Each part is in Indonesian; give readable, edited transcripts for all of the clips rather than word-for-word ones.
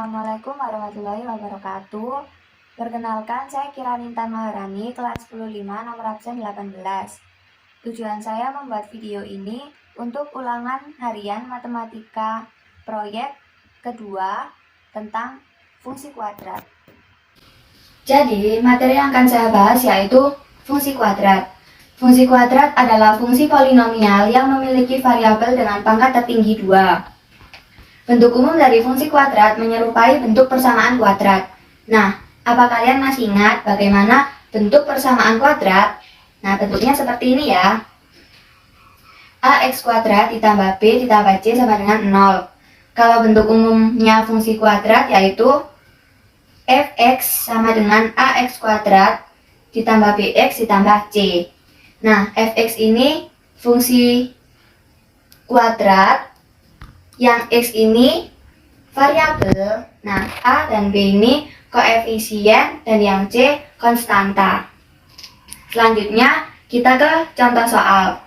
Assalamualaikum warahmatullahi wabarakatuh. Perkenalkan, saya Kiranintan Maharani, kelas 105, nomor absen 18. Tujuan saya membuat video ini untuk ulangan harian matematika proyek kedua tentang fungsi kuadrat. Jadi, materi yang akan saya bahas yaitu fungsi kuadrat. Fungsi kuadrat adalah fungsi polinomial yang memiliki variabel dengan pangkat tertinggi 2. Bentuk umum dari fungsi kuadrat menyerupai bentuk persamaan kuadrat. Nah, apa kalian masih ingat bagaimana bentuk persamaan kuadrat? Nah, bentuknya seperti ini ya. AX kuadrat ditambah B ditambah C sama dengan 0. Kalau bentuk umumnya fungsi kuadrat yaitu Fx sama dengan AX kuadrat ditambah Bx ditambah C. Nah, Fx ini fungsi kuadrat, yang X ini variabel, nah A dan B ini koefisien, dan yang C konstanta. Selanjutnya kita ke contoh soal.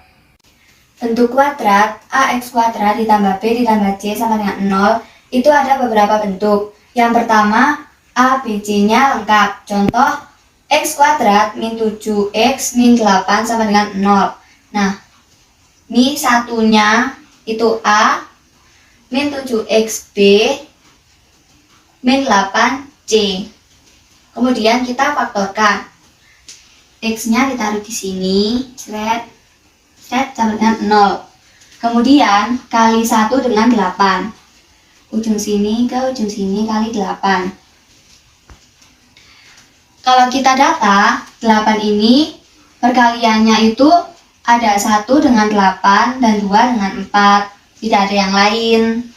Bentuk kuadrat AX kuadrat ditambah B ditambah C sama dengan 0 itu ada beberapa bentuk. Yang pertama, A, B, C-nya lengkap. Contoh, X kuadrat min 7X min 8 sama dengan 0. Nah, ini satunya itu A min 7xb min 8c. Kemudian kita faktorkan. X-nya ditaruh di sini, set sama dengan 0. Kemudian kali 1 dengan 8. Ujung sini ke ujung sini kali 8. Kalau kita data 8 ini perkaliannya itu ada 1 dengan 8 dan 2 dengan 4. Tidak ada yang lain.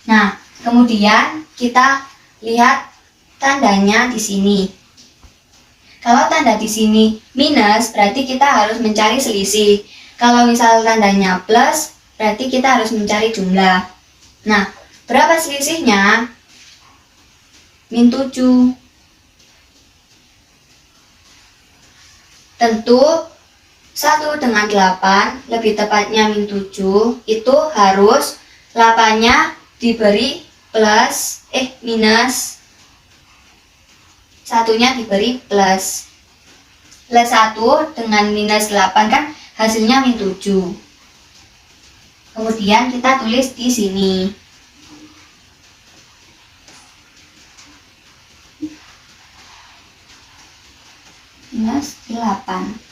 Nah, kemudian kita lihat tandanya di sini. Kalau tanda di sini minus, berarti kita harus mencari selisih. Kalau misal tandanya plus, berarti kita harus mencari jumlah. Nah, berapa selisihnya? Min 7. Tentu 1 dengan 8, lebih tepatnya min 7, itu harus 8-nya diberi plus, minus, 1-nya diberi plus. Plus 1 dengan minus 8 kan hasilnya min 7. Kemudian kita tulis di sini. Minus 8.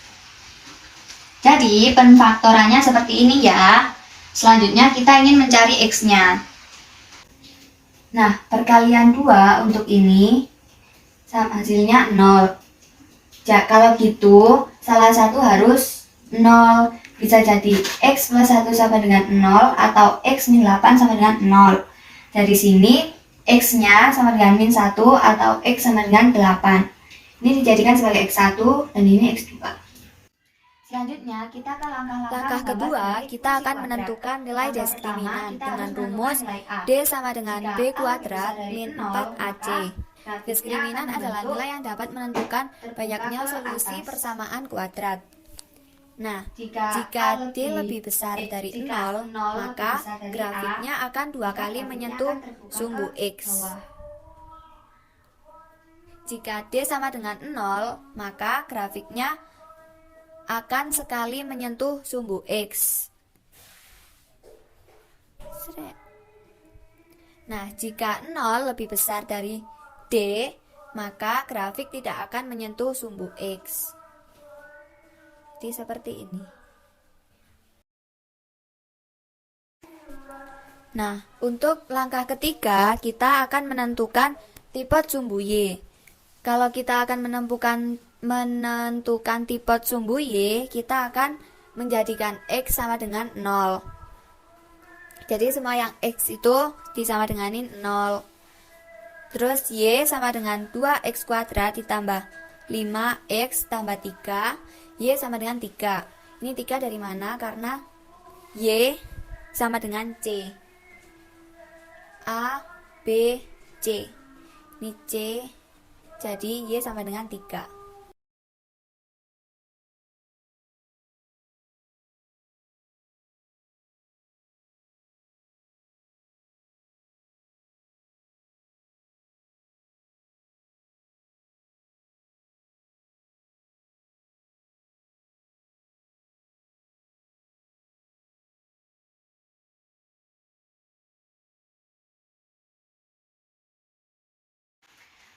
Jadi penfaktorannya seperti ini ya. Selanjutnya kita ingin mencari X-nya. Nah, perkalian 2 untuk ini sama hasilnya 0. Kalau gitu, salah satu harus 0. Bisa jadi X plus 1 sama dengan 0 atau X min 8 sama dengan 0. Dari sini X-nya sama dengan min 1 atau X sama dengan 8. Ini dijadikan sebagai X1 dan ini X2. Selanjutnya kita ke langkah kedua, kita akan menentukan nilai diskriminan dengan rumus D sama dengan B kuadrat min 4AC. Diskriminan adalah nilai yang dapat menentukan banyaknya solusi persamaan kuadrat. Nah, jika D lebih besar dari 0, maka grafiknya akan 2 kali menyentuh sumbu X. Jika D sama dengan 0, maka grafiknya akan sekali menyentuh sumbu X. Nah, jika 0 lebih besar dari D, maka grafik tidak akan menyentuh sumbu X. Jadi seperti ini. Nah, untuk langkah ketiga, kita akan menentukan tipe sumbu Y. Kalau kita akan menentukan tipe sumbu Y, kita akan menjadikan X sama dengan 0. Jadi semua yang X itu disama denganin 0. Terus Y sama dengan 2X kuadrat ditambah 5X tambah 3. Y sama dengan 3. Ini 3 dari mana? Karena Y sama dengan C. A, B, C. Ini C, jadi Y sama dengan 3.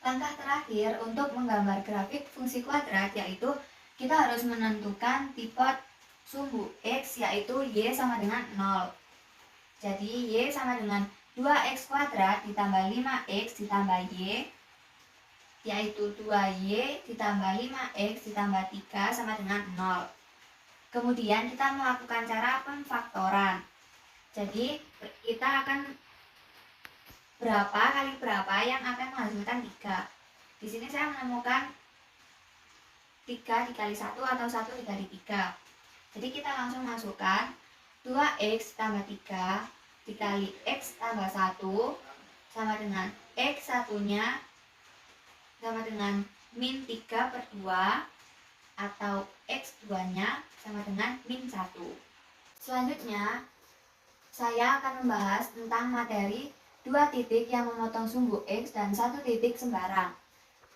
Langkah terakhir untuk menggambar grafik fungsi kuadrat yaitu kita harus menentukan tipe sumbu X, yaitu Y sama dengan 0. Jadi Y sama dengan 2X kuadrat ditambah 5X ditambah Y, yaitu 2Y ditambah 5X ditambah 3 sama dengan 0. Kemudian kita melakukan cara pemfaktoran. Jadi kita akan berapa kali berapa yang akan menghasilkan 3. Di sini saya menemukan 3 dikali 1 atau 1 dikali 3. Jadi kita langsung masukkan 2X tambah 3 dikali X tambah 1 sama dengan X satunya sama dengan min 3 per 2 atau X 2 nya sama dengan min 1. Selanjutnya saya akan membahas tentang materi 2 titik yang memotong sumbu X dan 1 titik sembarang.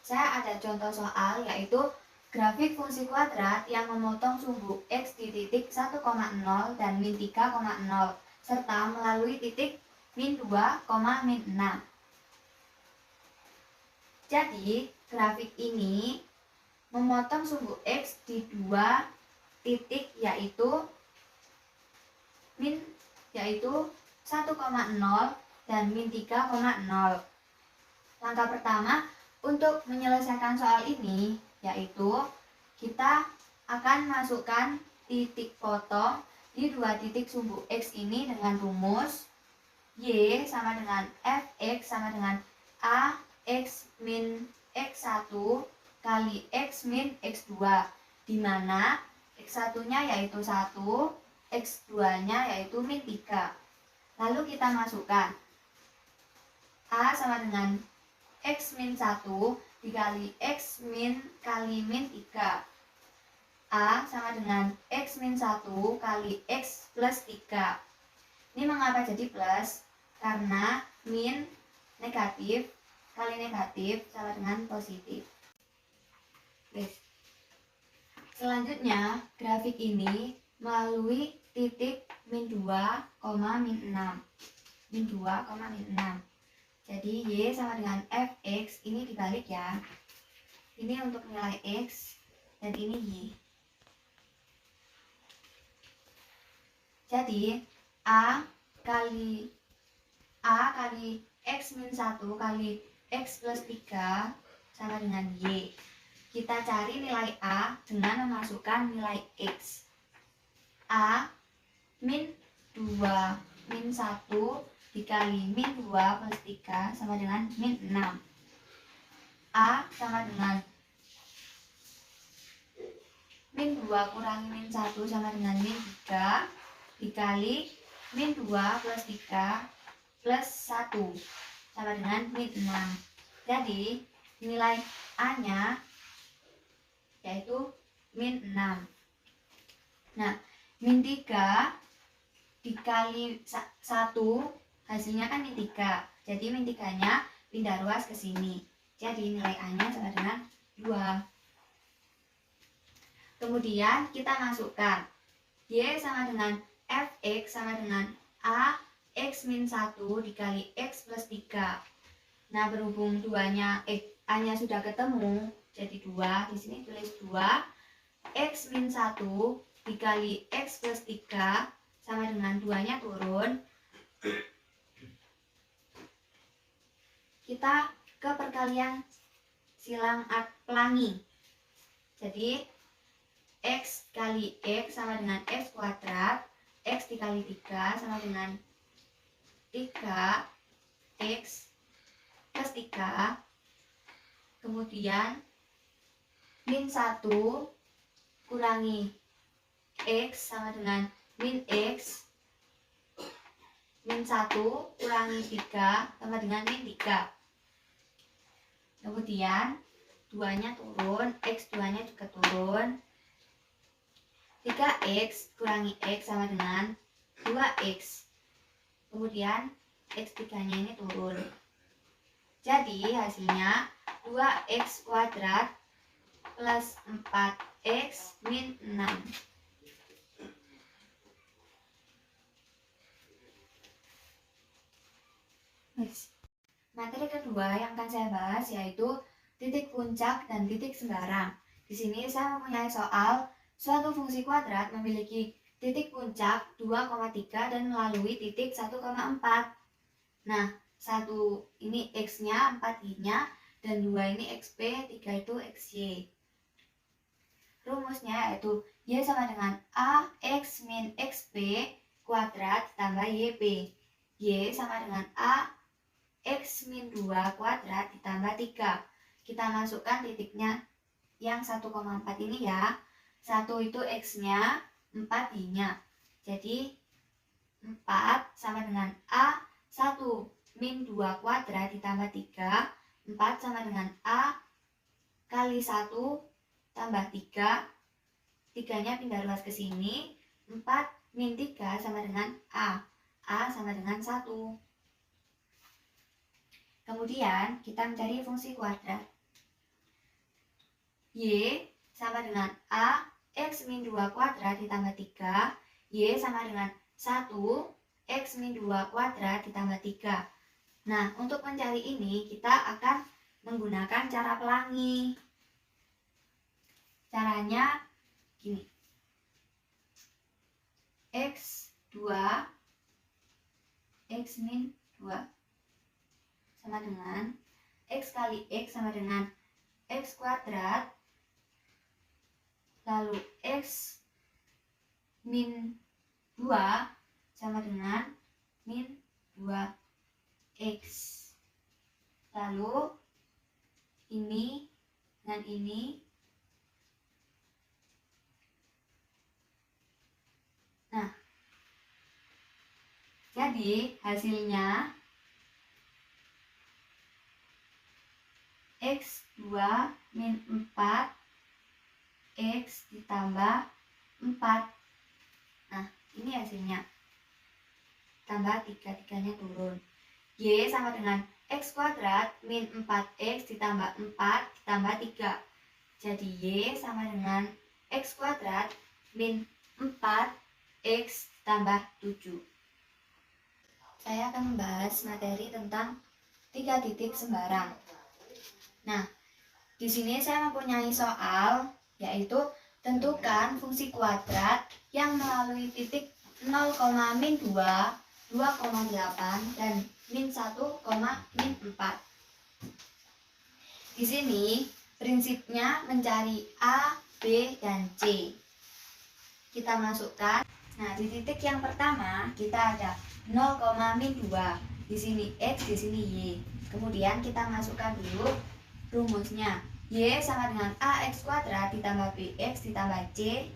Saya ada contoh soal yaitu grafik fungsi kuadrat yang memotong sumbu X di titik 1,0 dan min 3,0 serta melalui titik min 2, min 6. Jadi grafik ini memotong sumbu X di 2 titik yaitu 1,0 dan min 3,0. Langkah pertama untuk menyelesaikan soal ini yaitu kita akan masukkan titik potong di 2 titik sumbu X ini dengan rumus Y sama dengan Fx sama dengan AX min X1 kali X min X2, di mana X1 nya yaitu 1, X2 nya yaitu min 3. Lalu kita masukkan A sama dengan X min 1 dikali X min kali min 3. A sama dengan X min 1 kali X plus 3. Ini mengapa jadi plus? Karena min negatif kali negatif sama dengan positif. Selanjutnya grafik ini melalui titik min 2, min 6. Min 2, min 6. Jadi Y sama dengan Fx, ini dibalik ya. Ini untuk nilai X dan ini Y. Jadi A kali X min 1 kali X plus 3 sama dengan Y. Kita cari nilai A dengan memasukkan nilai X. A min 2 min 1 dikali min 2 plus 3 sama dengan min 6. A sama dengan min 2 kurangi min 1 sama dengan min 3 dikali min 2 plus 3 plus 1 sama dengan min 6. Jadi nilai A nya yaitu min 6. Nah, min 3 dikali 1 hasilnya kan min 3. Jadi min 3 nya pindah ruas ke sini. Jadi nilai A nya sama dengan 2. Kemudian kita masukkan Y sama dengan Fx sama dengan A X min 1 dikali X plus 3. Nah, berhubung A nya sudah ketemu, jadi 2. Di sini tulis 2. X min 1 dikali X plus 3 sama dengan 2 nya turun. Kita ke perkalian silang pelangi. Jadi X kali X sama dengan X kuadrat, X dikali 3 sama dengan 3X plus 3. Kemudian min 1 kurangi X sama dengan min X. Min 1 kurangi 3 sama dengan min 3. Kemudian 2 nya turun, X 2 nya juga turun. 3X kurangi X sama dengan 2X. Kemudian X 3 nya ini turun. Jadi hasilnya 2X kuadrat plus 4X min 6. Materi kedua yang akan saya bahas yaitu titik puncak dan titik sembarang. Di sini saya mempunyai soal suatu fungsi kuadrat memiliki titik puncak 2,3 dan melalui titik 1,4. Nah, 1 ini X-nya, 4 Y-nya, dan 2 ini XP, 3 itu XY. Rumusnya yaitu Y sama dengan AX min XP kuadrat ditambah YP. Y sama dengan AX min 2 kuadrat ditambah 3. Kita masukkan titiknya yang 1,4 ini ya. 1 itu X-nya, 4 Y-nya. Jadi 4 sama dengan A1 min 2 kuadrat ditambah 3. 4 sama dengan A kali 1 tambah 3. 3-nya pindah ruas ke sini. 4 min 3 sama dengan A. A sama dengan 1. Kemudian kita mencari fungsi kuadrat. Y sama dengan A X min 2 kuadrat ditambah 3. Y sama dengan 1 X min 2 kuadrat ditambah 3. Nah, untuk mencari ini kita akan menggunakan cara pelangi. Caranya gini. X2 X min 2 sama dengan X kali X sama dengan X kuadrat, lalu X min 2 sama dengan min 2X. Lalu ini dan ini. Nah, jadi hasilnya X2 min 4 X ditambah 4. Nah, ini hasilnya. Tambah 3, 3-nya turun. Y sama dengan X kuadrat min 4X ditambah 4 ditambah 3. Jadi Y sama dengan X kuadrat min 4X ditambah 7. Saya akan membahas materi tentang 3 titik sembarang. Nah, di sini saya mempunyai soal, yaitu tentukan fungsi kuadrat yang melalui titik 0, min 2, 2,8 dan min 1, min 4. Di sini prinsipnya mencari A, B, dan C. Kita masukkan. Nah, di titik yang pertama kita ada 0, min 2. Di sini X, di sini Y. Kemudian kita masukkan dulu rumusnya. Y sama dengan AX kuadrat ditambah BX ditambah C.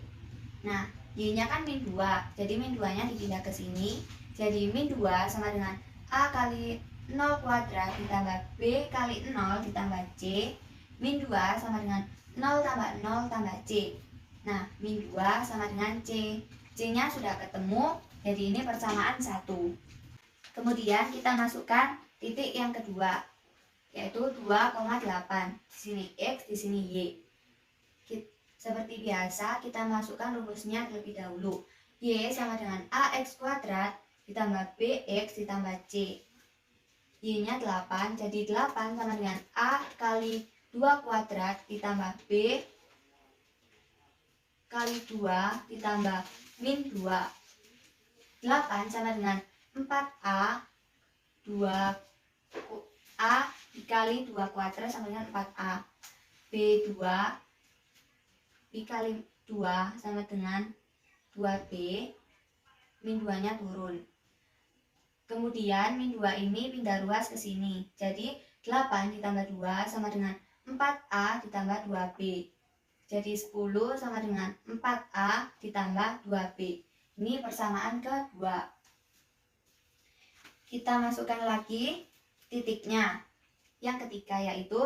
Nah, Y-nya kan min 2. Jadi min 2-nya dipindah ke sini. Jadi min 2 sama dengan A kali 0 kuadrat ditambah B kali 0 ditambah C. Min 2 sama dengan 0 tambah 0 tambah C. Nah, min 2 sama dengan C. C-nya sudah ketemu, jadi ini persamaan 1. Kemudian kita masukkan titik yang kedua, yaitu 2,8. Di sini X, di sini Y. Seperti biasa, kita masukkan rumusnya terlebih dahulu. Y sama dengan AX kuadrat ditambah BX ditambah C. Y-nya 8, jadi 8 sama dengan A kali 2 kuadrat ditambah B kali 2 ditambah min 2. 8 sama dengan 4A 2A dikali 2 kuadrat sama dengan 4A. B2 dikali 2 sama dengan 2B. Min 2 nya turun. Kemudian min 2 ini pindah ruas ke sini. Jadi 8 ditambah 2 sama dengan 4A ditambah 2B. Jadi 10 sama dengan 4A ditambah 2B. Ini persamaan kedua. Kita masukkan lagi titiknya yang ketiga, yaitu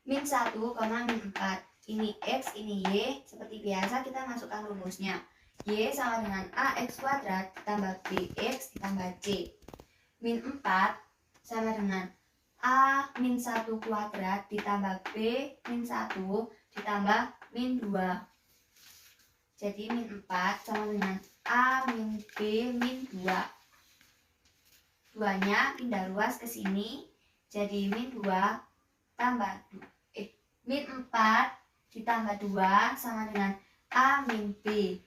min 1, min 4. Ini X, ini Y. Seperti biasa kita masukkan rumusnya. Y sama dengan AX kuadrat ditambah BX ditambah C. Min 4 sama dengan A min 1 kuadrat ditambah B min 1 ditambah min 2. Jadi min 4 sama dengan A min B min 2. 2-nya pindah ruas ke sini, jadi min 2 tambah min 4 ditambah 2 sama dengan A min B.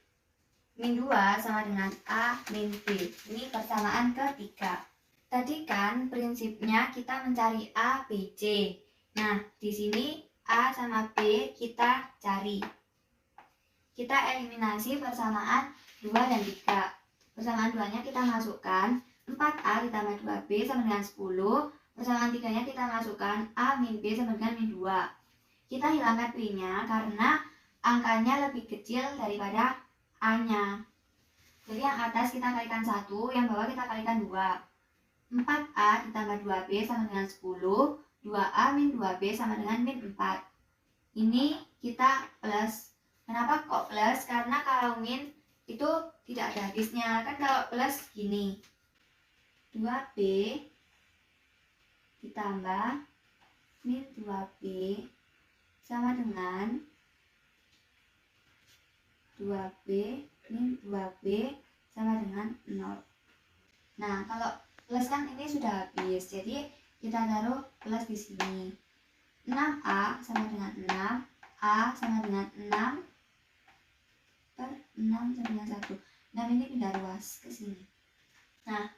Min 2 sama dengan A min B. Ini persamaan ketiga. Tadi kan prinsipnya kita mencari A, B, C. Nah, di sini A sama B kita cari. Kita eliminasi persamaan 2 dan 3. Persamaan 2-nya kita masukkan 4A ditambah 2B sama dengan 10. Persamaan 3-nya kita masukkan A min B sama dengan min 2. Kita hilangkan B-nya karena angkanya lebih kecil daripada A-nya. Jadi yang atas kita kalikan 1, yang bawah kita kalikan 2. 4A ditambah 2B sama dengan 10. 2A min 2B sama dengan min 4. Ini kita plus. Kenapa kok plus? Karena kalau min itu tidak ada habisnya. Kan kalau plus gini. 2B ditambah min 2B sama dengan 2B min 2B sama dengan 0. Nah, kalau plus kan ini sudah habis. Jadi kita taruh plus di sini. 6A sama dengan 6. A sama dengan 6 per 6 sama dengan 1. 6 ini pindah ruas ke sini. Nah,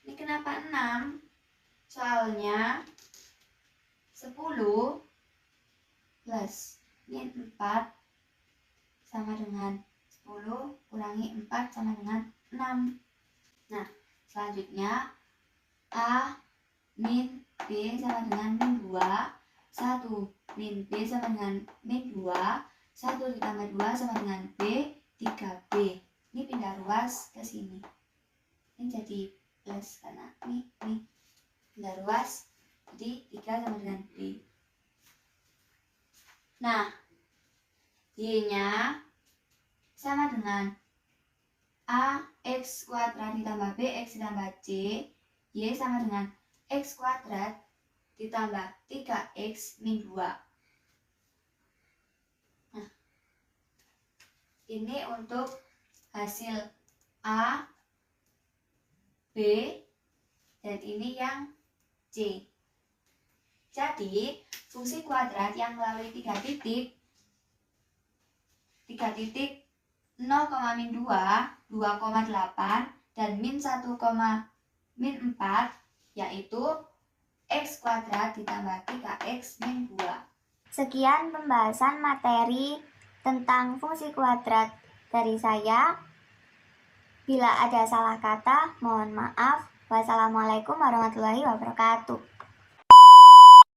ini kenapa 6? Soalnya 10 plus min 4 sama dengan 10 kurangi 4 sama dengan 6. Nah, selanjutnya A min B sama dengan min 2. 1 min B sama dengan min 2. 1 ditambah 2 sama dengan B, 3B. Ini pindah ruas ke sini. Ini jadi plus karena ini pindah ruas. Jadi 3 sama dengan B. Nah, Y-nya sama dengan A X kuadrat ditambah B X ditambah C. Y sama dengan X kuadrat ditambah 3X min 2. Nah, ini untuk hasil A, B, dan ini yang C. Jadi, fungsi kuadrat yang melalui 3 titik 0, min 2, 2,8, dan min 1, min 4, yaitu X kuadrat ditambah 3X min 2. Sekian pembahasan materi tentang fungsi kuadrat dari saya. Bila ada salah kata, mohon maaf. Wassalamualaikum warahmatullahi wabarakatuh.